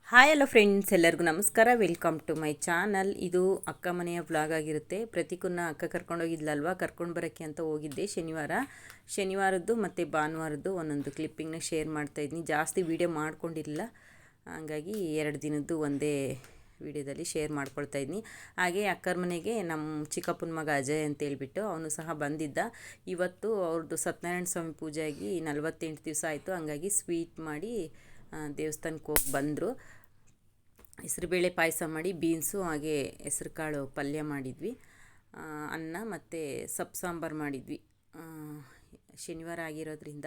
Hi hello friends, ಎಲ್ಲರಿಗೂ ನಮಸ್ಕಾರ. Welcome to my channel. ಇದು ಅಕ್ಕ ಮನೆಯ ವ್ಲಾಗ್ ಆಗಿರುತ್ತೆ. ಪ್ರತೀಕನ್ನ ಅಕ್ಕ ಕರ್ಕೊಂಡೋಗಿದ್ಲಲ್ವ, ಕರ್ಕೊಂಡು ಬರೋಕ್ಕೆ ಅಂತ ಹೋಗಿದ್ದೆ ಶನಿವಾರದ್ದು ಮತ್ತು ಭಾನುವಾರದ್ದು ಒಂದೊಂದು ಕ್ಲಿಪ್ಪಿಂಗ್ನ ಶೇರ್ ಮಾಡ್ತಾಯಿದ್ನಿ. ಜಾಸ್ತಿ ವೀಡಿಯೋ ಮಾಡ್ಕೊಂಡಿರಲಿಲ್ಲ, ಹಂಗಾಗಿ 2 ದಿನದ್ದು ಒಂದೇ ವೀಡಿಯೋದಲ್ಲಿ ಶೇರ್ ಮಾಡ್ಕೊಳ್ತಾಯಿದ್ನಿ. ಹಾಗೆ ಅಕ್ಕರ ಮನೆಗೆ ನಮ್ಮ ಚಿಕ್ಕಪ್ಪನ ಮಗ ಅಜಯ್ ಅಂತೇಳ್ಬಿಟ್ಟು ಅವನು ಸಹ ಬಂದಿದ್ದ. ಇವತ್ತು ಅವ್ರದ್ದು ಸತ್ಯನಾರಾಯಣ ಸ್ವಾಮಿ ಪೂಜೆ ಆಗಿ 48 ದಿವಸ ಆಯಿತು. ಹಂಗಾಗಿ ಸ್ವೀಟ್ ಮಾಡಿ ದೇವಸ್ಥಾನಕ್ಕೆ ಹೋಗಿ ಬಂದರು. ಹೆಸರುಬೇಳೆ ಪಾಯಸ ಮಾಡಿ, ಬೀನ್ಸು ಹಾಗೆ ಹೆಸ್ರು ಕಾಳು ಪಲ್ಯ ಮಾಡಿದ್ವಿ, ಅನ್ನ ಮತ್ತು ಸೊಪ್ಪು ಸಾಂಬಾರು ಮಾಡಿದ್ವಿ. ಶನಿವಾರ ಆಗಿರೋದ್ರಿಂದ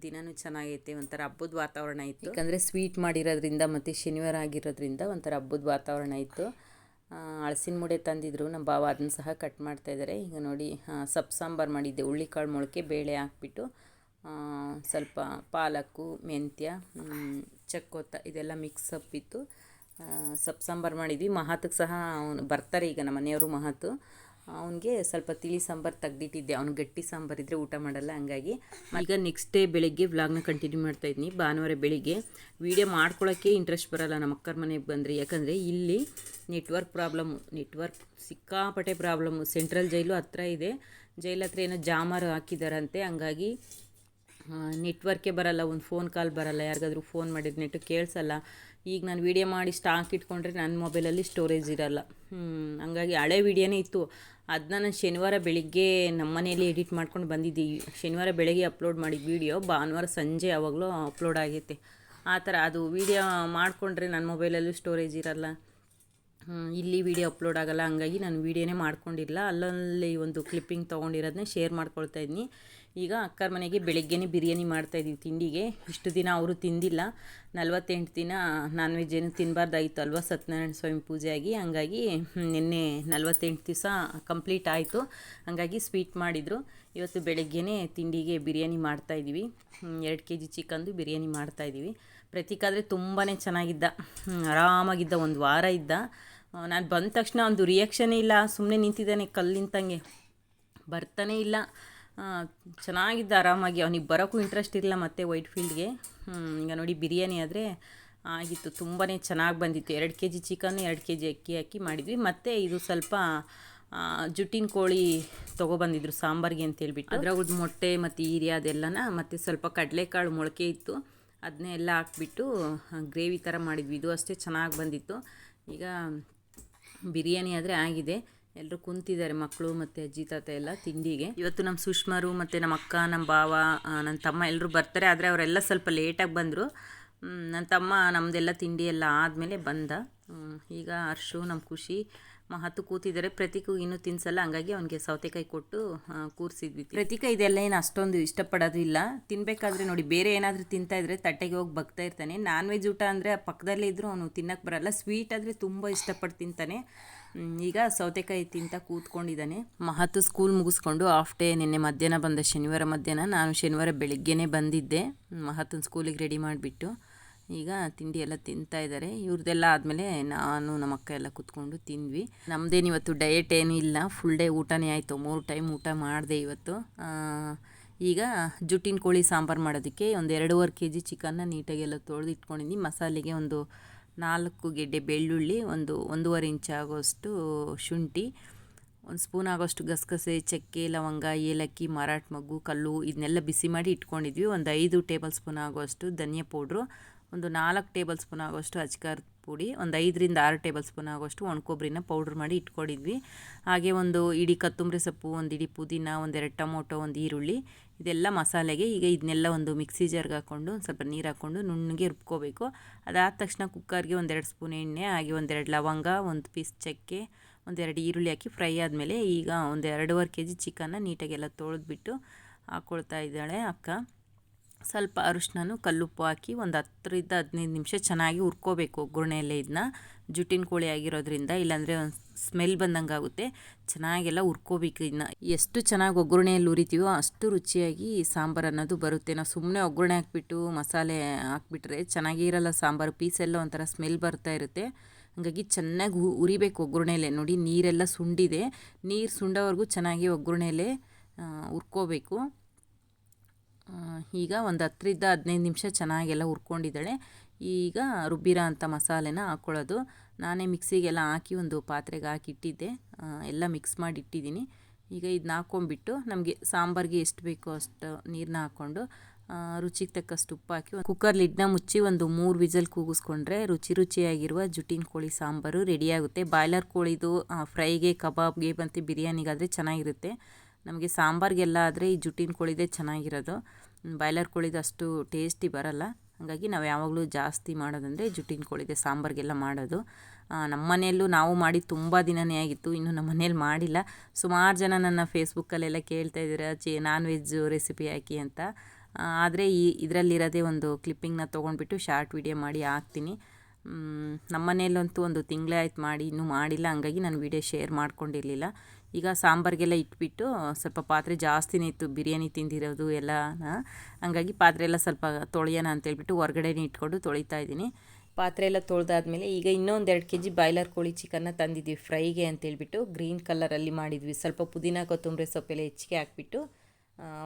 ದಿನವೂ ಚೆನ್ನಾಗೈತೆ, ಒಂಥರ ಹಬ್ಬದ ವಾತಾವರಣ ಇತ್ತು. ಯಾಕಂದರೆ ಸ್ವೀಟ್ ಮಾಡಿರೋದ್ರಿಂದ ಮತ್ತು ಶನಿವಾರ ಆಗಿರೋದ್ರಿಂದ ಒಂಥರ ಹಬ್ಬದ ವಾತಾವರಣ ಇತ್ತು. ಹಲಸಿನ ಮೂಡೆ ತಂದಿದ್ರು ನಮ್ಮ ಭಾವ, ಅದನ್ನು ಸಹ ಕಟ್ ಮಾಡ್ತಾಯಿದ್ದಾರೆ. ಈಗ ನೋಡಿ, ಸೊಪ್ಪು ಸಾಂಬಾರು ಮಾಡಿದ್ದೆ. ಹುಳ್ಳಿಕಾಳು ಮೊಳಕೆ ಬೇಳೆ ಹಾಕ್ಬಿಟ್ಟು ಸ್ವಲ್ಪ ಪಾಲಕ್ಕು, ಮೆಂತ್ಯ, ಚಕ್ಕೋತ ಇದೆಲ್ಲ ಮಿಕ್ಸ್ ಸೊಪ್ಪಿತ್ತು. ಸೊಪ್ಪು ಸಾಂಬಾರು ಮಾಡಿದ್ವಿ. ಮಹತ್ಗೆ ಸಹ ಅವನು ಬರ್ತಾರೆ ಈಗ, ನಮ್ಮ ಮನೆಯವರು ಮಹತ್ತು. ಅವನಿಗೆ ಸ್ವಲ್ಪ ತಿಳಿ ಸಾಂಬಾರು ತೆಗ್ದಿಟ್ಟಿದ್ದೆ, ಅವ್ನು ಗಟ್ಟಿ ಸಾಂಬಾರು ಇದ್ದರೆ ಊಟ ಮಾಡಲ್ಲ. ಹಂಗಾಗಿ ಈಗ ನೆಕ್ಸ್ಟ್ ಡೇ ಬೆಳಗ್ಗೆ ವ್ಲಾಗ್ನ ಕಂಟಿನ್ಯೂ ಮಾಡ್ತಾಯಿದ್ನಿ. ಭಾನುವಾರ ಬೆಳಿಗ್ಗೆ ವೀಡಿಯೋ ಮಾಡ್ಕೊಳ್ಳೋಕ್ಕೆ ಇಂಟ್ರೆಸ್ಟ್ ಬರೋಲ್ಲ ನಮ್ಮ ಅಕ್ಕರ ಮನೆಗೆ ಬಂದರೆ, ಯಾಕಂದರೆ ಇಲ್ಲಿ ನೆಟ್ವರ್ಕ್ ಸಿಕ್ಕಾಪಟ್ಟೆ ಪ್ರಾಬ್ಲಮ್ಮು. ಸೆಂಟ್ರಲ್ ಜೈಲು ಹತ್ರ ಇದೆ, ಜೈಲ್ ಹತ್ರ ಏನೋ ಜಾಮರು ಹಾಕಿದಾರಂತೆ. ಹಂಗಾಗಿ ನೆಟ್ವರ್ಕೇ ಬರೋಲ್ಲ, ಒಂದು ಫೋನ್ ಕಾಲ್ ಬರೋಲ್ಲ, ಯಾರಿಗಾದ್ರೂ ಫೋನ್ ಮಾಡಿದ್ರೆ ನೆಟ್ಟು ಕೇಳಿಸಲ್ಲ. ಈಗ ನಾನು ವೀಡಿಯೋ ಮಾಡಿ ಸ್ಟಾಕ್ ಇಟ್ಕೊಂಡ್ರೆ ನನ್ನ ಮೊಬೈಲಲ್ಲಿ ಸ್ಟೋರೇಜ್ ಇರೋಲ್ಲ. ಹಂಗಾಗಿ ಹಳೆ ವೀಡಿಯೋನೇ ಇತ್ತು, ಅದನ್ನ ನಾನು ಶನಿವಾರ ಬೆಳಿಗ್ಗೆ ನಮ್ಮ ಮನೆಯಲ್ಲಿ ಎಡಿಟ್ ಮಾಡ್ಕೊಂಡು ಬಂದಿದ್ದೀವಿ. ಶನಿವಾರ ಬೆಳಗ್ಗೆ ಅಪ್ಲೋಡ್ ಮಾಡಿದ ವೀಡಿಯೋ ಭಾನುವಾರ ಸಂಜೆ ಯಾವಾಗಲೂ ಅಪ್ಲೋಡ್ ಆಗೈತೆ. ಆ ಥರ ಅದು ವೀಡಿಯೋ ಮಾಡಿಕೊಂಡ್ರೆ ನನ್ನ ಮೊಬೈಲಲ್ಲೂ ಸ್ಟೋರೇಜ್ ಇರೋಲ್ಲ, ಇಲ್ಲಿ ವೀಡಿಯೋ ಅಪ್ಲೋಡ್ ಆಗೋಲ್ಲ. ಹಂಗಾಗಿ ನಾನು ವೀಡಿಯೋನೇ ಮಾಡ್ಕೊಂಡಿಲ್ಲ. ಅಲ್ಲಲ್ಲಿ ಒಂದು ಕ್ಲಿಪ್ಪಿಂಗ್ ತೊಗೊಂಡಿರೋದನ್ನೇ ಶೇರ್ ಮಾಡ್ಕೊಳ್ತಾಯಿದ್ನಿ. ಈಗ ಅಕ್ಕರ ಮನೆಗೆ ಬೆಳಗ್ಗೆನೇ ಬಿರಿಯಾನಿ ಮಾಡ್ತಾಯಿದ್ದೀವಿ ತಿಂಡಿಗೆ. ಇಷ್ಟು ದಿನ ಅವರು ತಿಂದಿಲ್ಲ, 48 ದಿನ ನಾನ್ ವೆಜ್ ಏನು ತಿನ್ನಬಾರ್ದಾಗಿತ್ತು ಅಲ್ವ, ಸತ್ಯನಾರಾಯಣ ಸ್ವಾಮಿ ಪೂಜೆ ಆಗಿ. ಹಂಗಾಗಿ ನಿನ್ನೆ 48 ದಿವಸ ಕಂಪ್ಲೀಟ್ ಆಯಿತು. ಹಂಗಾಗಿ ಸ್ವೀಟ್ ಮಾಡಿದರು. ಇವತ್ತು ಬೆಳಗ್ಗೆನೇ ತಿಂಡಿಗೆ ಬಿರಿಯಾನಿ ಮಾಡ್ತಾಯಿದ್ದೀವಿ. 2 kg ಚಿಕನ್ದು ಬಿರಿಯಾನಿ ಮಾಡ್ತಾಯಿದ್ದೀವಿ. ಪ್ರತೀಕಾದರೆ ತುಂಬಾ ಚೆನ್ನಾಗಿದ್ದ, ಆರಾಮಾಗಿದ್ದ. ಒಂದು ವಾರ ಇದ್ದ. ನಾನು ಬಂದ ತಕ್ಷಣ ಒಂದು ರಿಯಾಕ್ಷನೇ ಇಲ್ಲ, ಸುಮ್ಮನೆ ನಿಂತಿದ್ದಾನೆ ಕಲ್ಲು ನಿಂತಂಗೆ, ಬರ್ತಾನೇ ಇಲ್ಲ. ಚೆನ್ನಾಗಿದ್ದ ಆರಾಮಾಗಿ. ಅವನಿಗೆ ಬರೋಕ್ಕೂ ಇಂಟ್ರೆಸ್ಟ್ ಇರಲಿಲ್ಲ ಮತ್ತು ವೈಟ್ ಫೀಲ್ಡ್ಗೆ. ಈಗ ನೋಡಿ, ಬಿರಿಯಾನಿ ಆದರೆ ಆಗಿತ್ತು, ತುಂಬಾ ಚೆನ್ನಾಗಿ ಬಂದಿತ್ತು. 2 kg ಚಿಕನ್ನು, 2 kg ಅಕ್ಕಿ ಹಾಕಿ ಮಾಡಿದ್ವಿ. ಮತ್ತು ಇದು ಸ್ವಲ್ಪ ಜುಟ್ಟಿನ ಕೋಳಿ ತೊಗೊಬಂದಿದ್ರು ಸಾಂಬಾರಿಗೆ ಅಂತೇಳ್ಬಿಟ್ಟು. ಅದ್ರಾಗ ಮೊಟ್ಟೆ ಮತ್ತು ಈರಿಯ ಅದೆಲ್ಲನ, ಮತ್ತು ಸ್ವಲ್ಪ ಕಡಲೆಕಾಳು ಮೊಳಕೆ ಇತ್ತು, ಅದನ್ನೇ ಎಲ್ಲ ಹಾಕ್ಬಿಟ್ಟು ಗ್ರೇವಿ ಥರ ಮಾಡಿದ್ವಿ. ಇದು ಅಷ್ಟೇ ಚೆನ್ನಾಗಿ ಬಂದಿತ್ತು. ಈಗ ಬಿರಿಯಾನಿ ಆದರೆ ಆಗಿದೆ. ಎಲ್ಲರೂ ಕುಂತಿದ್ದಾರೆ, ಮಕ್ಕಳು ಮತ್ತು ಅಜ್ಜಿ ತಾತ ಎಲ್ಲ ತಿಂಡಿಗೆ. ಇವತ್ತು ನಮ್ಮ ಸುಷ್ಮಾರು ಮತ್ತು ನಮ್ಮ ಅಕ್ಕ, ನಮ್ಮ ಭಾವ, ನನ್ನ ತಮ್ಮ ಎಲ್ಲರೂ ಬರ್ತಾರೆ. ಆದರೆ ಅವರೆಲ್ಲ ಸ್ವಲ್ಪ ಲೇಟಾಗಿ ಬಂದರು. ನನ್ನ ತಮ್ಮ ನಮ್ಮದೆಲ್ಲ ತಿಂಡಿ ಎಲ್ಲ ಆದಮೇಲೆ ಬಂದ. ಈಗ ಹರ್ಷು, ನಮ್ಮ ಖುಷಿ, ಮಹತ್ತು ಕೂತಿದ್ದಾರೆ. ಪ್ರತೀಕು ಇನ್ನೂ ತಿನ್ಸಲ್ಲ, ಹಂಗಾಗಿ ಅವನಿಗೆ ಸೌತೆಕಾಯಿ ಕೊಟ್ಟು ಕೂರಿಸಿದ್ವಿ. ಪ್ರತೀಕ ಇದೆಲ್ಲ ಏನು ಅಷ್ಟೊಂದು ಇಷ್ಟಪಡೋದು ಇಲ್ಲ. ತಿನ್ನಬೇಕಾದ್ರೆ ನೋಡಿ, ಬೇರೆ ಏನಾದರೂ ತಿಂತಾಯಿದ್ರೆ ತಟ್ಟೆಗೆ ಹೋಗಿ ಬಗ್ತಾ ಇರ್ತಾನೆ. ನಾನ್ ವೆಜ್ ಊಟ ಅಂದರೆ ಪಕ್ಕದಲ್ಲೇ ಇದ್ದರೂ ಅವನು ತಿನ್ನಕ್ಕೆ ಬರೋಲ್ಲ. ಸ್ವೀಟ್ ಆದರೆ ತುಂಬ ಇಷ್ಟಪಟ್ಟು ತಿಂತಾನೆ. ಈಗ ಸೌತೆಕಾಯಿ ತಿಂತ ಕೂತ್ಕೊಂಡಿದ್ದಾನೆ. ಮಹತ್ತು ಸ್ಕೂಲ್ ಮುಗಿಸ್ಕೊಂಡು ಹಾಫ್ ಡೇ ನಿನ್ನೆ ಮಧ್ಯಾಹ್ನ ಬಂದ, ಶನಿವಾರ ಮಧ್ಯಾಹ್ನ. ನಾನು ಶನಿವಾರ ಬೆಳಿಗ್ಗೆನೇ ಬಂದಿದ್ದೆ, ಮಹತ್ತನ ಸ್ಕೂಲಿಗೆ ರೆಡಿ ಮಾಡಿಬಿಟ್ಟು. ಈಗ ತಿಂಡಿ ಎಲ್ಲ ತಿಂತಾಯಿದ್ದಾರೆ. ಇವ್ರದ್ದೆಲ್ಲ ಆದಮೇಲೆ ನಾನು ನಮ್ಮ ಅಕ್ಕ ಎಲ್ಲ ಕೂತ್ಕೊಂಡು ತಿಂದ್ವಿ. ನಮ್ಮದೇನು ಇವತ್ತು ಡಯಟ್ ಏನೂ ಇಲ್ಲ, ಫುಲ್ ಡೇ ಊಟನೇ ಆಯಿತು. 3 ಟೈಮ್ ಊಟ ಮಾಡಿದೆ ಇವತ್ತು. ಈಗ ಜುಟ್ಟಿನ ಕೋಳಿ ಸಾಂಬಾರು ಮಾಡೋದಕ್ಕೆ ಒಂದು 2.5 kg ಚಿಕನ್ನ ನೀಟಾಗೆಲ್ಲ ತೊಳೆದು ಇಟ್ಕೊಂಡಿದ್ದೀನಿ. ಮಸಾಲೆಗೆ ಒಂದು 4 ಗೆಡ್ಡೆ ಬೆಳ್ಳುಳ್ಳಿ, ಒಂದು 1.5 ಇಂಚ್ ಆಗೋಷ್ಟು ಶುಂಠಿ, 1 ಸ್ಪೂನ್ ಆಗೋಷ್ಟು ಗಸಗಸೆ, ಚಕ್ಕೆ, ಲವಂಗ, ಏಲಕ್ಕಿ, ಮರಾಠ ಮೊಗ್ಗು, ಕಲ್ಲು, ಇದನ್ನೆಲ್ಲ ಬಿಸಿ ಮಾಡಿ ಇಟ್ಕೊಂಡಿದ್ವಿ. ಒಂದು 5 ಟೇಬಲ್ ಸ್ಪೂನ್ ಆಗೋಷ್ಟು ಧನಿಯಾ ಪೌಡ್ರು, ಒಂದು 4 ಟೇಬಲ್ ಸ್ಪೂನ್ ಆಗೋಷ್ಟು ಅಚ್ಕಾರದ ಪುಡಿ, ಒಂದು 5 ರಿಂದ 6 ಟೇಬಲ್ ಸ್ಪೂನ್ ಆಗೋಷ್ಟು ಒಣಕೊಬ್ಬರಿನ ಪೌಡ್ರ್ ಮಾಡಿ ಇಟ್ಕೊಂಡಿದ್ವಿ. ಹಾಗೆ ಒಂದು ಇಡೀ ಕೊತ್ತಂಬರಿ ಸೊಪ್ಪು, ಒಂದು ಇಡೀ ಪುದೀನ, 1-2 ಟೊಮೊಟೊ, 1 ಈರುಳ್ಳಿ, ಇದೆಲ್ಲ ಮಸಾಲೆಗೆ. ಈಗ ಇದನ್ನೆಲ್ಲ ಒಂದು ಮಿಕ್ಸಿ ಜಾರ್ಗೆ ಹಾಕ್ಕೊಂಡು ಒಂದು ಸ್ವಲ್ಪ ನೀರು ಹಾಕ್ಕೊಂಡು ನುಣ್ಣಗೆ ರುಬ್ಕೋಬೇಕು. ಅದಾದ ತಕ್ಷಣ ಕುಕ್ಕರ್ಗೆ 1-2 ಸ್ಪೂನ್ ಎಣ್ಣೆ, ಹಾಗೆ 1-2 ಲವಂಗ, 1 ಪೀಸ್ ಚಕ್ಕೆ, 1-2 ಈರುಳ್ಳಿ ಹಾಕಿ ಫ್ರೈ ಆದಮೇಲೆ ಈಗ ಒಂದು 2.5 kg ಚಿಕನ್ನ ನೀಟಾಗೆಲ್ಲ ತೊಳೆದ್ಬಿಟ್ಟು ಹಾಕ್ಕೊಳ್ತಾ ಇದ್ದಾಳೆ ಅಕ್ಕ. ಸ್ವಲ್ಪ ಅರಿಶಿನ, ಕಲ್ಲುಪ್ಪು ಹಾಕಿ ಒಂದು 10 ರಿಂದ 15 ನಿಮಿಷ ಚೆನ್ನಾಗಿ ಹುರ್ಕೋಬೇಕು ಒಗ್ಗರಣೆಯಲ್ಲೇ. ಇದನ್ನ ಜುಟ್ಟಿನ ಕೋಳಿ ಆಗಿರೋದ್ರಿಂದ, ಇಲ್ಲಾಂದರೆ ಒಂದು ಸ್ಮೆಲ್ ಬಂದಂಗೆ ಆಗುತ್ತೆ. ಚೆನ್ನಾಗೆಲ್ಲ ಹುರ್ಕೋಬೇಕು. ಇದನ್ನ ಎಷ್ಟು ಚೆನ್ನಾಗಿ ಒಗ್ಗರಣೆಯಲ್ಲಿ ಹುರಿತೀವೋ ಅಷ್ಟು ರುಚಿಯಾಗಿ ಸಾಂಬಾರು ಅನ್ನೋದು ಬರುತ್ತೆ. ನಾವು ಸುಮ್ಮನೆ ಒಗ್ಗರಣೆ ಹಾಕ್ಬಿಟ್ಟು ಮಸಾಲೆ ಹಾಕ್ಬಿಟ್ರೆ ಚೆನ್ನಾಗಿರಲ್ಲ ಸಾಂಬಾರು, ಪೀಸೆಲ್ಲ ಒಂಥರ ಸ್ಮೆಲ್ ಬರ್ತಾ ಇರುತ್ತೆ. ಹಾಗಾಗಿ ಚೆನ್ನಾಗಿ ಹುರಿಬೇಕು ಒಗ್ಗರಣೆಯಲ್ಲೇ. ನೋಡಿ, ನೀರೆಲ್ಲ ಸುಂಡಿದೆ, ನೀರು ಸುಂಡೋವರೆಗೂ ಚೆನ್ನಾಗಿ ಒಗ್ಗರಣೆಯಲ್ಲೇ ಹುರ್ಕೋಬೇಕು. ಈಗ ಒಂದು 10 ರಿಂದ 15 ನಿಮಿಷ ಚೆನ್ನಾಗೆಲ್ಲ ಹುರ್ಕೊಂಡಿದ್ದಾಳೆ. ಈಗ ರುಬ್ಬಿರೋ ಅಂಥ ಮಸಾಲೆನ ಹಾಕ್ಕೊಳ್ಳೋದು. ನಾನೇ ಮಿಕ್ಸಿಗೆಲ್ಲ ಹಾಕಿ ಒಂದು ಪಾತ್ರೆಗೆ ಹಾಕಿ ಇಟ್ಟಿದ್ದೆ, ಎಲ್ಲ ಮಿಕ್ಸ್ ಮಾಡಿ ಇಟ್ಟಿದ್ದೀನಿ. ಈಗ ಇದನ್ನ ಹಾಕ್ಕೊಂಬಿಟ್ಟು ನಮಗೆ ಸಾಂಬಾರಿಗೆ ಎಷ್ಟು ಬೇಕೋ ಅಷ್ಟು ನೀರನ್ನ ಹಾಕ್ಕೊಂಡು ರುಚಿಗೆ ತಕ್ಕಷ್ಟು ಉಪ್ಪು ಹಾಕಿ ಕುಕ್ಕರ್ ಲಿಡ್ನ ಮುಚ್ಚಿ ಒಂದು 3 ವಿಸಲ್ ಕೂಗಿಸ್ಕೊಂಡ್ರೆ ರುಚಿಯಾಗಿರುವ ಜುಟ್ಟಿನ ಕೋಳಿ ಸಾಂಬಾರು ರೆಡಿಯಾಗುತ್ತೆ. ಬಾಯ್ಲರ್ ಕೋಳಿದು ಫ್ರೈಗೆ, ಕಬಾಬ್ಗೆ ಮತ್ತು ಬಿರಿಯಾನಿಗಾದರೆ ಚೆನ್ನಾಗಿರುತ್ತೆ. ನಮಗೆ ಸಾಂಬಾರಿಗೆಲ್ಲ ಆದರೆ ಈ ಜುಟ್ಟಿನ ಕೋಳಿದೇ ಚೆನ್ನಾಗಿರೋದು. ಬಾಯ್ಲರ್ ಕೋಳಿದು ಅಷ್ಟು ಟೇಸ್ಟಿ ಬರಲ್ಲ. ಹಾಗಾಗಿ ನಾವು ಯಾವಾಗಲೂ ಜಾಸ್ತಿ ಮಾಡೋದಂದರೆ ಜುಟ್ಟಿನ ಕೋಳಿದೆ ಸಾಂಬಾರಿಗೆಲ್ಲ ಮಾಡೋದು. ನಮ್ಮ ಮನೆಯಲ್ಲೂ ನಾವು ಮಾಡಿ ತುಂಬ ದಿನವೇ ಆಗಿತ್ತು, ಇನ್ನೂ ನಮ್ಮ ಮನೇಲಿ ಮಾಡಿಲ್ಲ. ಸುಮಾರು ಜನ ನನ್ನ ಫೇಸ್ಬುಕ್ಕಲ್ಲೆಲ್ಲ ಕೇಳ್ತಾಯಿದ್ದೀರಾ ನಾನ್ ವೆಜ್ಜು ರೆಸಿಪಿ ಹಾಕಿ ಅಂತ. ಆದರೆ ಇದರಲ್ಲಿರೋದೇ ಒಂದು ಕ್ಲಿಪ್ಪಿಂಗ್ನ ತೊಗೊಂಡ್ಬಿಟ್ಟು ಶಾರ್ಟ್ ವಿಡಿಯೋ ಮಾಡಿ ಹಾಕ್ತೀನಿ. ನಮ್ಮ ಮನೆಯಲ್ಲಂತೂ ಒಂದು ತಿಂಗಳೇ ಆಯ್ತು ಮಾಡಿ, ಇನ್ನೂ ಮಾಡಿಲ್ಲ. ಹಂಗಾಗಿ ನಾನು ವಿಡಿಯೋ ಶೇರ್ ಮಾಡ್ಕೊಂಡಿರಲಿಲ್ಲ. ಈಗ ಸಾಂಬಾರಿಗೆಲ್ಲ ಇಟ್ಬಿಟ್ಟು ಸ್ವಲ್ಪ ಪಾತ್ರೆ ಜಾಸ್ತಿನೇ ಇತ್ತು, ಬಿರಿಯಾನಿ ತಿಂದಿರೋದು ಎಲ್ಲ. ಹಂಗಾಗಿ ಪಾತ್ರೆ ಎಲ್ಲ ಸ್ವಲ್ಪ ತೊಳೆಯೋಣ ಅಂತೇಳ್ಬಿಟ್ಟು ಹೊರಗಡೆನೇ ಇಟ್ಕೊಂಡು ತೊಳಿತಾ ಇದ್ದೀನಿ. ಪಾತ್ರೆ ಎಲ್ಲ ತೊಳೆದಾದ್ಮೇಲೆ ಈಗ ಇನ್ನೊಂದು 2 kg ಬಾಯ್ಲರ್ ಕೋಳಿ ಚಿಕನ್ನ ತಂದಿದ್ವಿ ಫ್ರೈಗೆ ಅಂತೇಳ್ಬಿಟ್ಟು. ಗ್ರೀನ್ ಕಲರಲ್ಲಿ ಮಾಡಿದ್ವಿ. ಸ್ವಲ್ಪ ಪುದೀನ ಕೊತ್ತಂಬರಿ ಸೊಪ್ಪೆಲ್ಲ ಹೆಚ್ಚಿಗೆ ಹಾಕ್ಬಿಟ್ಟು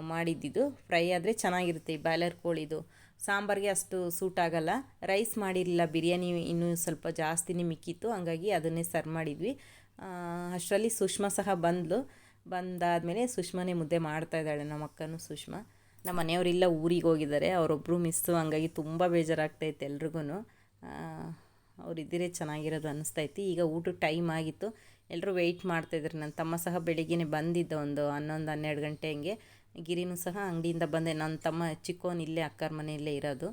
ಮಾಡಿದ್ದಿದ್ದು. ಫ್ರೈ ಆದರೆ ಚೆನ್ನಾಗಿರುತ್ತೆ ಈ ಬಾಯ್ಲರ್ ಕೋಳಿದು. ಸಾಂಬಾರಿಗೆ ಅಷ್ಟು ಸೂಟ್ ಆಗಲ್ಲ. ರೈಸ್ ಮಾಡಿರಲಿಲ್ಲ, ಬಿರಿಯಾನಿ ಇನ್ನೂ ಸ್ವಲ್ಪ ಜಾಸ್ತಿನೇ ಮಿಕ್ಕಿತ್ತು, ಹಂಗಾಗಿ ಅದನ್ನೇ ಸರ್ವ್ ಮಾಡಿದ್ವಿ. ಅಷ್ಟರಲ್ಲಿ ಸುಷ್ಮಾ ಸಹ ಬಂದಾದಮೇಲೆ ಸುಷ್ಮಾನೇ ಮುದ್ದೆ ಮಾಡ್ತಾಯಿದ್ದಾಳೆ, ನಮ್ಮ ಅಕ್ಕನೂ ಸುಷ್ಮಾ. ನಮ್ಮ ಮನೆಯವರೆಲ್ಲ ಊರಿಗೆ ಹೋಗಿದ್ದಾರೆ, ಅವರೊಬ್ಬರು ಮಿಸ್ಸು. ಹಂಗಾಗಿ ತುಂಬ ಬೇಜಾರಾಗ್ತೈತೆ ಎಲ್ರಿಗೂ. ಅವರಿದ್ದರೆ ಚೆನ್ನಾಗಿರೋದು ಅನ್ನಿಸ್ತೈತಿ. ಈಗ ಊಟಕ್ಕೆ ಟೈಮ್ ಆಗಿತ್ತು, ಎಲ್ಲರೂ ವೆಯ್ಟ್ ಮಾಡ್ತಾಯಿದ್ರು. ನನ್ನ ತಮ್ಮ ಸಹ ಬೆಳಿಗ್ಗೆನೇ ಬಂದಿದ್ದ, ಒಂದು 11-12 ಗಂಟೆ ಹಂಗೆ. ಗಿರಿನೂ ಸಹ ಅಂಗಡಿಯಿಂದ ಬಂದೆ. ನನ್ನ ತಮ್ಮ ಚಿಕ್ಕವನು ಇಲ್ಲೇ ಅಕ್ಕರ ಮನೆಯಲ್ಲೇ ಇರೋದು.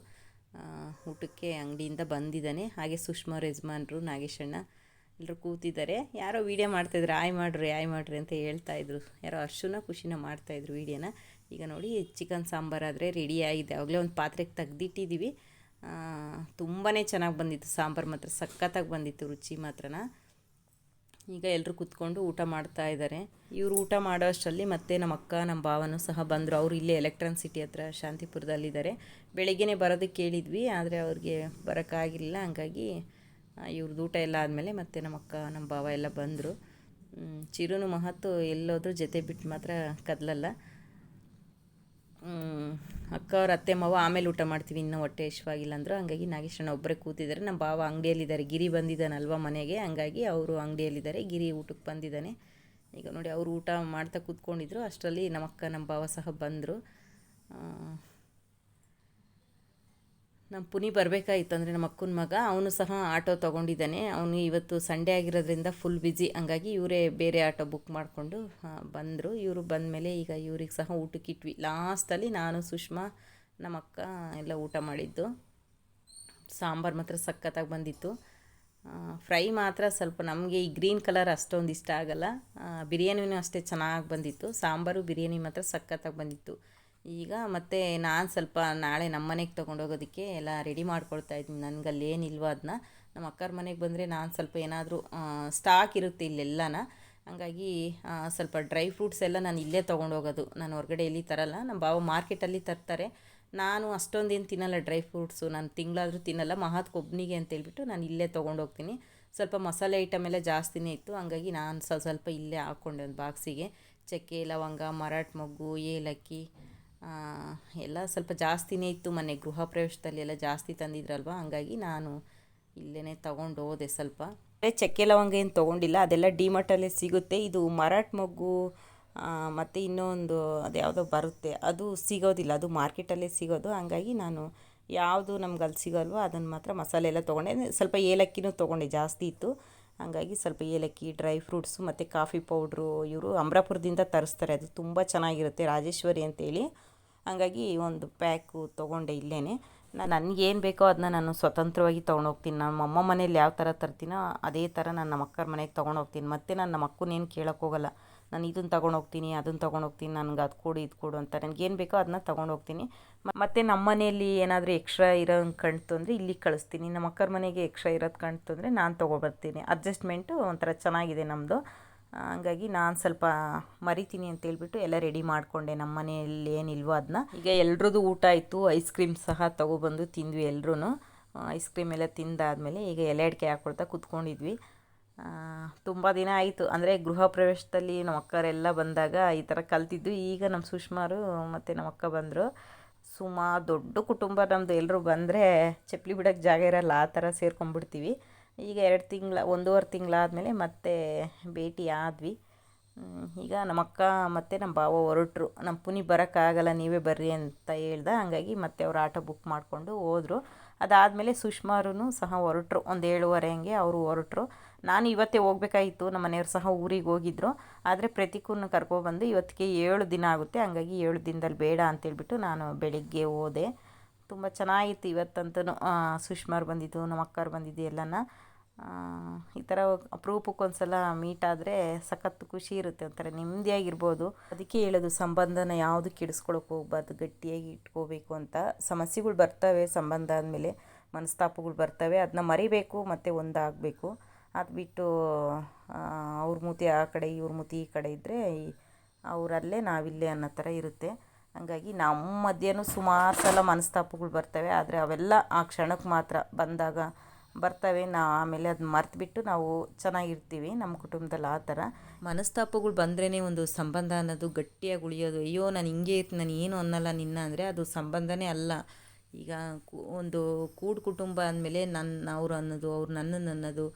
ಊಟಕ್ಕೆ ಅಂಗಡಿಯಿಂದ ಬಂದಿದ್ದಾನೆ. ಹಾಗೆ ಸುಷ್ಮಾ, ಯಜಮಾನ್ರು, ನಾಗೇಶಣ್ಣ ಎಲ್ಲರೂ ಕೂತಿದ್ದಾರೆ. ಯಾರೋ ವೀಡಿಯೋ ಮಾಡ್ತಾಯಿದ್ರು, ಆಯ್ ಮಾಡಿರಿ ಅಂತ ಹೇಳ್ತಾಯಿದ್ರು. ಯಾರೋ ಖುಷಿನ ಮಾಡ್ತಾಯಿದ್ರು ವೀಡಿಯೋನ. ಈಗ ನೋಡಿ ಚಿಕನ್ ಸಾಂಬಾರಾದರೆ ರೆಡಿ ಆಗಿದೆ. ಆವಾಗಲೇ ಒಂದು ಪಾತ್ರೆಗೆ ತೆಗ್ದಿಟ್ಟಿದ್ದೀವಿ. ತುಂಬಾ ಚೆನ್ನಾಗಿ ಬಂದಿತ್ತು ಸಾಂಬಾರು, ಮಾತ್ರ ಸಖತ್ತಾಗಿ ಬಂದಿತ್ತು, ರುಚಿ ಮಾತ್ರನ. ಈಗ ಎಲ್ಲರೂ ಕೂತ್ಕೊಂಡು ಊಟ ಮಾಡ್ತಾ ಇದ್ದಾರೆ. ಇವರು ಊಟ ಮಾಡೋ ಅಷ್ಟರಲ್ಲಿ ಮತ್ತೆ ನಮ್ಮ ಅಕ್ಕ, ನಮ್ಮ ಭಾವನೂ ಸಹ ಬಂದರು. ಅವರು ಇಲ್ಲೇ ಎಲೆಕ್ಟ್ರಾನ್ ಸಿಟಿ ಹತ್ರ ಶಾಂತಿಪುರದಲ್ಲಿದ್ದಾರೆ. ಬೆಳಗ್ಗೆನೇ ಬರೋದಕ್ಕೆ ಕೇಳಿದ್ವಿ, ಆದರೆ ಅವ್ರಿಗೆ ಬರೋಕ್ಕಾಗಿಲ್ಲ. ಹಂಗಾಗಿ ಇವ್ರದ್ದು ಊಟ ಎಲ್ಲ ಆದಮೇಲೆ ಮತ್ತೆ ನಮ್ಮ ಅಕ್ಕ, ನಮ್ಮ ಭಾವ ಎಲ್ಲ ಬಂದರು. ಚಿರುನು ಮಹತ್ತು ಎಲ್ಲೋದ್ರೂ ಜೊತೆ ಬಿಟ್ಟು ಮಾತ್ರ ಕದಲಲ್ಲ. ಅಕ್ಕ ಅವ್ರ ಅತ್ತೆ ಮಾವ ಆಮೇಲೆ ಊಟ ಮಾಡ್ತೀವಿ, ಇನ್ನೂ ಹೊಟ್ಟೆ ಹಶ್ವಾಗಿಲ್ಲ ಅಂದರು. ಹಂಗಾಗಿ ನಾಗೇಶಣ್ಣ ಒಬ್ಬರೇ ಕೂತಿದ್ದಾರೆ. ನಮ್ಮ ಭಾವ ಅಂಗಡಿಯಲ್ಲಿದ್ದಾರೆ. ಗಿರಿ ಬಂದಿದ್ದಾನಲ್ವ ಮನೆಗೆ, ಹಂಗಾಗಿ ಅವರು ಅಂಗಡಿಯಲ್ಲಿದ್ದಾರೆ. ಗಿರಿ ಊಟಕ್ಕೆ ಬಂದಿದ್ದಾನೆ. ಈಗ ನೋಡಿ ಅವರು ಊಟ ಮಾಡ್ತಾ ಕೂತ್ಕೊಂಡಿದ್ರು. ಅಷ್ಟರಲ್ಲಿ ನಮ್ಮ ಅಕ್ಕ, ನಮ್ಮ ಭಾವ ಸಹ ಬಂದರು. ನಮ್ಮ ಪುನಿ ಬರಬೇಕಾಗಿತ್ತು, ಅಂದರೆ ನಮ್ಮ ಅಕ್ಕನ ಮಗ. ಅವನು ಸಹ ಆಟೋ ತೊಗೊಂಡಿದ್ದಾನೆ. ಅವನು ಇವತ್ತು ಸಂಡೇ ಆಗಿರೋದ್ರಿಂದ ಫುಲ್ ಬ್ಯುಸಿ. ಹಂಗಾಗಿ ಇವರೇ ಬೇರೆ ಆಟೋ ಬುಕ್ ಮಾಡಿಕೊಂಡು ಬಂದರು. ಇವರು ಬಂದಮೇಲೆ ಈಗ ಇವ್ರಿಗೆ ಸಹ ಊಟಕ್ಕೆ ಇಟ್ವಿ. ಲಾಸ್ಟಲ್ಲಿ ನಾನು, ಸುಷ್ಮಾ, ನಮ್ಮ ಅಕ್ಕ ಎಲ್ಲ ಊಟ ಮಾಡಿದ್ದು. ಸಾಂಬಾರು ಮಾತ್ರ ಸಖತ್ತಾಗಿ ಬಂದಿತ್ತು. ಫ್ರೈ ಮಾತ್ರ ಸ್ವಲ್ಪ ನಮಗೆ ಈ ಗ್ರೀನ್ ಕಲರ್ ಅಷ್ಟೊಂದು ಇಷ್ಟ ಆಗಲ್ಲ. ಬಿರಿಯಾನಿನೂ ಅಷ್ಟೇ ಚೆನ್ನಾಗಿ ಬಂದಿತ್ತು. ಸಾಂಬಾರು, ಬಿರಿಯಾನಿ ಮಾತ್ರ ಸಖತ್ತಾಗಿ ಬಂದಿತ್ತು. ಈಗ ಮತ್ತೆ ನಾನು ಸ್ವಲ್ಪ ನಾಳೆ ನಮ್ಮ ಮನೆಗೆ ತೊಗೊಂಡೋಗೋದಕ್ಕೆ ಎಲ್ಲ ರೆಡಿ ಮಾಡ್ಕೊಳ್ತಾ ಇದ್ದೀನಿ. ನನಗಲ್ಲಿ ಏನಿಲ್ವೋ ಅದನ್ನ. ನಮ್ಮ ಅಕ್ಕರ ಮನೆಗೆ ಬಂದರೆ ನಾನು ಸ್ವಲ್ಪ ಏನಾದರೂ ಸ್ಟಾಕ್ ಇರುತ್ತೆ ಇಲ್ಲೆಲ್ಲನ. ಹಂಗಾಗಿ ಸ್ವಲ್ಪ ಡ್ರೈ ಫ್ರೂಟ್ಸ್ ಎಲ್ಲ ನಾನು ಇಲ್ಲೇ ತೊಗೊಂಡೋಗೋದು. ನಾನು ಹೊರಗಡೆ ಎಲ್ಲಿ ತರಲ್ಲ. ನಮ್ಮ ಬಾವ ಮಾರ್ಕೆಟಲ್ಲಿ ತರ್ತಾರೆ. ನಾನು ಅಷ್ಟೊಂದೇನು ತಿನ್ನಲ್ಲ ಡ್ರೈ ಫ್ರೂಟ್ಸು. ನಾನು ತಿಂಗಳಾದರೂ ತಿನ್ನಲ್ಲ. ಮಹತ್ಕೊಬ್ಬನಿಗೆ ಅಂತೇಳ್ಬಿಟ್ಟು ನಾನು ಇಲ್ಲೇ ತೊಗೊಂಡೋಗ್ತೀನಿ. ಸ್ವಲ್ಪ ಮಸಾಲೆ ಐಟಮ್ ಎಲ್ಲ ಜಾಸ್ತಿನೇ ಇತ್ತು. ಹಂಗಾಗಿ ನಾನು ಸ್ವಲ್ಪ ಇಲ್ಲೇ ಹಾಕ್ಕೊಂಡೆ ಒಂದು ಬಾಕ್ಸಿಗೆ. ಚಕ್ಕೆ, ಲವಂಗ, ಮರಾಠ ಮೊಗ್ಗು, ಏಲಕ್ಕಿ ಎಲ್ಲ ಸ್ವಲ್ಪ ಜಾಸ್ತಿನೇ ಇತ್ತು. ಮೊನ್ನೆ ಗೃಹ ಪ್ರವೇಶದಲ್ಲಿ ಎಲ್ಲ ಜಾಸ್ತಿ ತಂದಿದ್ರಲ್ವ, ಹಂಗಾಗಿ ನಾನು ಇಲ್ಲೇ ತೊಗೊಂಡು ಹೋದೆ ಸ್ವಲ್ಪ. ಚಕ್ಕೆ ಲವಂಗ ಏನು ತೊಗೊಂಡಿಲ್ಲ, ಅದೆಲ್ಲ ಡಿಮಾರ್ಟಲ್ಲೇ ಸಿಗುತ್ತೆ. ಇದು ಮರಾಠ ಮೊಗ್ಗು ಮತ್ತು ಇನ್ನೊಂದು ಅದು ಯಾವುದೋ ಬರುತ್ತೆ, ಅದು ಸಿಗೋದಿಲ್ಲ. ಅದು ಮಾರ್ಕೆಟಲ್ಲೇ ಸಿಗೋದು. ಹಂಗಾಗಿ ನಾನು ಯಾವುದು ನಮ್ಗೆ ಅಲ್ಲಿ ಸಿಗೋಲ್ವೋ ಅದನ್ನು ಮಾತ್ರ ಮಸಾಲೆ ಎಲ್ಲ ತೊಗೊಂಡೆ. ಸ್ವಲ್ಪ ಏಲಕ್ಕಿನೂ ತೊಗೊಂಡೆ, ಜಾಸ್ತಿ ಇತ್ತು. ಹಾಗಾಗಿ ಸ್ವಲ್ಪ ಏಲಕ್ಕಿ, ಡ್ರೈ ಫ್ರೂಟ್ಸು ಮತ್ತು ಕಾಫಿ ಪೌಡ್ರು ಇವರು ಅಮರಾಪುರದಿಂದ ತರಿಸ್ತಾರೆ. ಅದು ತುಂಬ ಚೆನ್ನಾಗಿರುತ್ತೆ, ರಾಜೇಶ್ವರಿ ಅಂತೇಳಿ. ಹಂಗಾಗಿ ಒಂದು ಪ್ಯಾಕು ತೊಗೊಂಡೆ ಇಲ್ಲೇ. ನನಗೇನು ಬೇಕೋ ಅದನ್ನ ನಾನು ಸ್ವತಂತ್ರವಾಗಿ ತೊಗೊಂಡೋಗ್ತೀನಿ. ನಮ್ಮ ಅಮ್ಮ ಮನೇಲಿ ಯಾವ ಥರ ತರ್ತೀನೋ ಅದೇ ಥರ ನಾನು ನಮ್ಮ ಅಕ್ಕರ ಮನೆಗೆ ತೊಗೊಂಡೋಗ್ತೀನಿ. ಮತ್ತು ನಾನು ನಮ್ಮ ಅಕ್ಕನೇನು ಕೇಳೋಕ್ಕೋಗಲ್ಲ. ನಾನು ಇದನ್ನು ತೊಗೊಂಡೋಗ್ತೀನಿ, ಅದನ್ನು ತೊಗೊಂಡೋಗ್ತೀನಿ, ನನಗೆ ಅದು ಕೊಡು, ಇದು ಕೊಡು ಅಂತ. ನನಗೇನು ಬೇಕೋ ಅದನ್ನ ತೊಗೊಂಡೋಗ್ತೀನಿ. ಮತ್ತು ನಮ್ಮ ಮನೆಯಲ್ಲಿ ಏನಾದರೂ ಎಕ್ಸ್ಟ್ರಾ ಇರೋಂಗೆ ಕಾಣ್ತು ಅಂದರೆ ಇಲ್ಲಿಗೆ ಕಳಿಸ್ತೀನಿ. ನಮ್ಮ ಅಕ್ಕರ ಮನೆಗೆ ಎಕ್ಸ್ಟ್ರಾ ಇರೋದು ಕಾಣ್ತು ಅಂದರೆ ನಾನು ತೊಗೊಬರ್ತೀನಿ. ಅಡ್ಜಸ್ಟ್ಮೆಂಟು ಒಂಥರ ಚೆನ್ನಾಗಿದೆ ನಮ್ಮದು. ಹಂಗಾಗಿ ನಾನು ಸ್ವಲ್ಪ ಮರಿತೀನಿ ಅಂತೇಳ್ಬಿಟ್ಟು ಎಲ್ಲ ರೆಡಿ ಮಾಡಿಕೊಂಡೆ. ನಮ್ಮ ಮನೆಯಲ್ಲಿ ಏನಿಲ್ವೋ ಅದನ್ನ. ಈಗ ಎಲ್ರದ್ದು ಊಟ ಆಯಿತು. ಐಸ್ ಕ್ರೀಮ್ ಸಹ ತೊಗೊಬಂದು ತಿಂದ್ವಿ ಎಲ್ರೂ. ಐಸ್ ಕ್ರೀಮ್ ಎಲ್ಲ ತಿಂದಾದಮೇಲೆ ಈಗ ಎಲೆ ಅಡಿಕೆ ಹಾಕ್ಕೊಳ್ತಾ ಕೂತ್ಕೊಂಡಿದ್ವಿ. ತುಂಬ ದಿನ ಆಯಿತು, ಅಂದರೆ ಗೃಹ ಪ್ರವೇಶದಲ್ಲಿ ನಮ್ಮ ಅಕ್ಕರೆಲ್ಲ ಬಂದಾಗ ಈ ಥರ ಕಲ್ತಿದ್ದು. ಈಗ ನಮ್ಮ ಸುಷ್ಮಾರು ಮತ್ತು ನಮ್ಮ ಅಕ್ಕ ಬಂದರು. ದೊಡ್ಡ ಕುಟುಂಬ ನಮ್ಮದು. ಎಲ್ಲರೂ ಬಂದರೆ ಚಪ್ಪಲಿ ಬಿಡೋಕ್ಕೆ ಜಾಗ ಇರಲ್ಲ, ಆ ಥರ ಸೇರ್ಕೊಂಡ್ಬಿಡ್ತೀವಿ. ಈಗ 1.5 ತಿಂಗಳಾದಮೇಲೆ ಮತ್ತೆ ಭೇಟಿ ಆದ್ವಿ. ಈಗ ನಮ್ಮ ಅಕ್ಕ ಮತ್ತು ನಮ್ಮ ಭಾವ ಹೊರಟ್ರು. ನಮ್ಮ ಪುನಿ ಬರೋಕ್ಕಾಗಲ್ಲ, ನೀವೇ ಬರ್ರಿ ಅಂತ ಹೇಳ್ದೆ. ಹಂಗಾಗಿ ಮತ್ತೆ ಅವ್ರು ಆಟೋ ಬುಕ್ ಮಾಡಿಕೊಂಡು ಹೋದರು. ಅದಾದಮೇಲೆ ಸುಷ್ಮಾರೂ ಸಹ ಹೊರಟ್ರು. ಒಂದು 7:30 ಹಂಗೆ ಅವರು ಹೊರಟ್ರು. ನಾನು ಇವತ್ತೇ ಹೋಗ್ಬೇಕಾಗಿತ್ತು, ನಮ್ಮ ಮನೆಯವ್ರು ಸಹ ಊರಿಗೆ ಹೋಗಿದ್ದರು. ಆದರೆ ಪ್ರತೀಕನ್ನು ಕರ್ಕೊಬಂದು ಇವತ್ತಿಗೆ 7 ದಿನ ಆಗುತ್ತೆ. ಹಂಗಾಗಿ 7 ದಿನದಲ್ಲಿ ಬೇಡ ಅಂತೇಳ್ಬಿಟ್ಟು ನಾನು ಬೆಳಿಗ್ಗೆ ಹೋದೆ. ತುಂಬ ಚೆನ್ನಾಗಿತ್ತು ಇವತ್ತಂತೂ. ಸುಷ್ಮಾರು ಬಂದಿದ್ದು, ನಮ್ಮ ಅಕ್ಕವ್ರು ಬಂದಿದ್ದು ಎಲ್ಲನ. ಈ ಥರ ಅಪರೂಪಕ್ಕೊಂದ್ಸಲ ಮೀಟ್ ಆದರೆ ಸಖತ್ತು ಖುಷಿ ಇರುತ್ತೆ, ಒಂಥರ ನೆಮ್ಮದಿಯಾಗಿರ್ಬೋದು. ಅದಕ್ಕೆ ಹೇಳೋದು, ಸಂಬಂಧನ ಯಾವುದು ಕೆಡಿಸ್ಕೊಳಕ್ಕೆ ಹೋಗ್ಬಾರ್ದು, ಗಟ್ಟಿಯಾಗಿ ಇಟ್ಕೋಬೇಕು ಅಂತ. ಸಮಸ್ಯೆಗಳು ಬರ್ತವೆ, ಸಂಬಂಧ ಆದಮೇಲೆ ಮನಸ್ತಾಪಗಳು ಬರ್ತವೆ, ಅದನ್ನ ಮರಿಬೇಕು ಮತ್ತು ಒಂದಾಗಬೇಕು. ಅದು ಬಿಟ್ಟು ಅವ್ರ ಮೂತಿ ಆ ಕಡೆ ಇವ್ರ ಮೂತಿ ಈ ಕಡೆ ಇದ್ದರೆ ಅವರಲ್ಲೇ ನಾವಿಲ್ಲೇ ಅನ್ನೋ ಥರ ಇರುತ್ತೆ. ಹಾಗಾಗಿ ನಮ್ಮ ಮಧ್ಯೆನೂ ಸುಮಾರು ಸಲ ಮನಸ್ತಾಪಗಳು ಬರ್ತವೆ. ಆದರೆ ಅವೆಲ್ಲ ಆ ಕ್ಷಣಕ್ಕೆ ಮಾತ್ರ ಬಂದಾಗ ಬರ್ತವೆ. ಆಮೇಲೆ ಅದನ್ನ ಮರೆತುಬಿಟ್ಟು ನಾವು ಚೆನ್ನಾಗಿರ್ತೀವಿ. ನಮ್ಮ ಕುಟುಂಬದಲ್ಲಿ ಆ ಥರ ಮನಸ್ತಾಪಗಳು ಬಂದ್ರೇ ಒಂದು ಸಂಬಂಧ ಅನ್ನೋದು ಗಟ್ಟಿಯಾಗಿ ಉಳಿಯೋದು. ಅಯ್ಯೋ ನಾನು ಹಿಂಗೆ ಇರ್ತೀನಿ, ನಾನು ಏನು ಅನ್ನಲ್ಲ ನಿನ್ನ ಅಂದರೆ ಅದು ಸಂಬಂಧನೇ ಅಲ್ಲ. ಈಗ ಒಂದು ಕುಟುಂಬ ಅಂದಮೇಲೆ ಅವ್ರು ಅನ್ನೋದು, ಅವ್ರು ನನ್ನನ್ನು ಅನ್ನೋದು,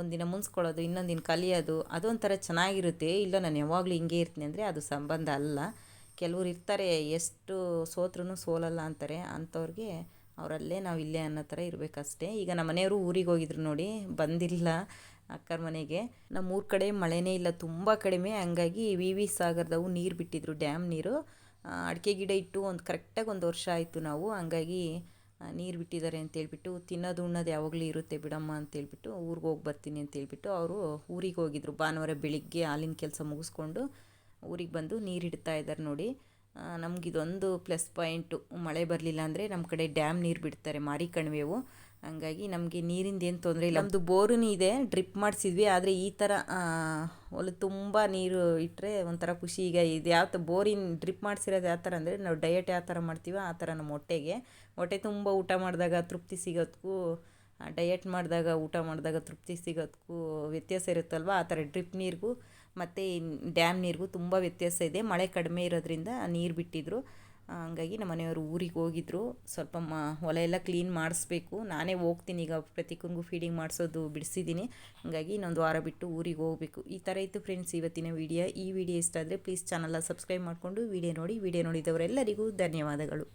ಒಂದಿನ ಮುನ್ಸ್ಕೊಳ್ಳೋದು, ಇನ್ನೊಂದು ದಿನ ಕಲಿಯೋದು, ಅದೊಂಥರ ಚೆನ್ನಾಗಿರುತ್ತೆ. ಇಲ್ಲ ನಾನು ಯಾವಾಗಲೂ ಹಿಂಗೆ ಇರ್ತೀನಿ ಅಂದರೆ ಅದು ಸಂಬಂಧ ಅಲ್ಲ. ಕೆಲವ್ರು ಇರ್ತಾರೆ, ಎಷ್ಟು ಸೋತ್ರೂ ಸೋಲಲ್ಲ ಅಂತಾರೆ. ಅಂಥವ್ರಿಗೆ ಅವರಲ್ಲೇ ನಾವು ಇಲ್ಲೇ ಅನ್ನೋ ಥರ ಇರಬೇಕಷ್ಟೇ. ಈಗ ನಮ್ಮ ಮನೆಯವರು ಊರಿಗೆ ಹೋಗಿದ್ರು ನೋಡಿ, ಬಂದಿಲ್ಲ ಅಕ್ಕರ ಮನೆಗೆ. ನಮ್ಮ ಊರ ಕಡೆ ಮಳೆನೇ ಇಲ್ಲ, ತುಂಬ ಕಡಿಮೆ. ಹಂಗಾಗಿ ವಿ ಸಾಗರದವು ನೀರು ಬಿಟ್ಟಿದ್ರು, ಡ್ಯಾಮ್ ನೀರು. ಅಡಿಕೆ ಗಿಡ ಇಟ್ಟು ಕರೆಕ್ಟಾಗಿ 1 ವರ್ಷ ಆಯಿತು ನಾವು. ಹಂಗಾಗಿ ನೀರು ಬಿಟ್ಟಿದ್ದಾರೆ ಅಂತೇಳ್ಬಿಟ್ಟು, ತಿನ್ನೋದು ಉಣ್ಣೋದು ಯಾವಾಗಲೂ ಇರುತ್ತೆ ಬಿಡಮ್ಮ ಅಂತೇಳ್ಬಿಟ್ಟು, ಊರಿಗೆ ಹೋಗಿ ಬರ್ತೀನಿ ಅಂತೇಳ್ಬಿಟ್ಟು ಅವರು ಊರಿಗೆ ಹೋಗಿದ್ರು. ಭಾನುವಾರ ಬೆಳಿಗ್ಗೆ ಹಾಲಿನ ಕೆಲಸ ಮುಗಿಸ್ಕೊಂಡು ಊರಿಗೆ ಬಂದು ನೀರು ಇಡ್ತಾ ಇದ್ದಾರೆ ನೋಡಿ. ನಮಗಿದೊಂದು ಪ್ಲಸ್ ಪಾಯಿಂಟು. ಮಳೆ ಬರಲಿಲ್ಲ ಅಂದರೆ ನಮ್ಮ ಕಡೆ ಡ್ಯಾಮ್ ನೀರು ಬಿಡ್ತಾರೆ, ಮಾರಿ ಕಣಿವೆವು. ಹಂಗಾಗಿ ನಮಗೆ ನೀರಿಂದ ಏನು ತೊಂದರೆ ಇಲ್ಲ. ನಮ್ಮದು ಬೋರೂ ಇದೆ, ಡ್ರಿಪ್ ಮಾಡಿಸಿದ್ವಿ. ಆದರೆ ಈ ಥರ ಹೊಲ ತುಂಬ ನೀರು ಇಟ್ಟರೆ ಒಂಥರ ಖುಷಿ. ಈಗ ಇದು ಯಾವ ಬೋರಿನ ಡ್ರಿಪ್ ಮಾಡಿಸಿರೋದು ಯಾವ ಥರ ಅಂದರೆ, ನಾವು ಡಯಟ್ ಯಾವ ಥರ ಮಾಡ್ತೀವೋ ಆ ಥರ ನಮ್ಮ ಹೊಟ್ಟೆ ತುಂಬ ಊಟ ಮಾಡಿದಾಗ ತೃಪ್ತಿ ಸಿಗೋದಕ್ಕೂ, ಡಯಟ್ ಮಾಡಿದಾಗ ಊಟ ಮಾಡಿದಾಗ ತೃಪ್ತಿ ಸಿಗೋದಕ್ಕೂ ವ್ಯತ್ಯಾಸ ಇರುತ್ತಲ್ವ. ಆ ಥರ ಡ್ರಿಪ್ ನೀರಿಗೂ ಮತ್ತು ಡ್ಯಾಮ್ ನೀರಿಗೂ ತುಂಬ ವ್ಯತ್ಯಾಸ ಇದೆ. ಮಳೆ ಕಡಿಮೆ ಇರೋದ್ರಿಂದ ನೀರು ಬಿಟ್ಟಿದ್ರು. ಹಂಗಾಗಿ ನಮ್ಮ ಮನೆಯವರು ಊರಿಗೆ ಹೋಗಿದ್ರು. ಸ್ವಲ್ಪ ಹೊಲ ಎಲ್ಲ ಕ್ಲೀನ್ ಮಾಡಿಸ್ಬೇಕು. ನಾನೇ ಹೋಗ್ತೀನಿ ಈಗ, ಪ್ರತಿಯೊಂದು ಫೀಡಿಂಗ್ ಮಾಡಿಸೋದು ಬಿಡಿಸಿದ್ದೀನಿ. ಹಾಗಾಗಿ ಇನ್ನೊಂದು ವಾರ ಬಿಟ್ಟು ಊರಿಗೆ ಹೋಗಬೇಕು. ಈ ಥರ ಇತ್ತು ಫ್ರೆಂಡ್ಸ್ ಇವತ್ತಿನ ವಿಡಿಯೋ. ಈ ವಿಡಿಯೋ ಇಷ್ಟ ಆದರೆ ಪ್ಲೀಸ್ ಚಾನಲ್ನ ಸಬ್ಸ್ಕ್ರೈಬ್ ಮಾಡಿಕೊಂಡು ವಿಡಿಯೋ ನೋಡಿದವರೆಲ್ಲರಿಗೂ ಧನ್ಯವಾದಗಳು.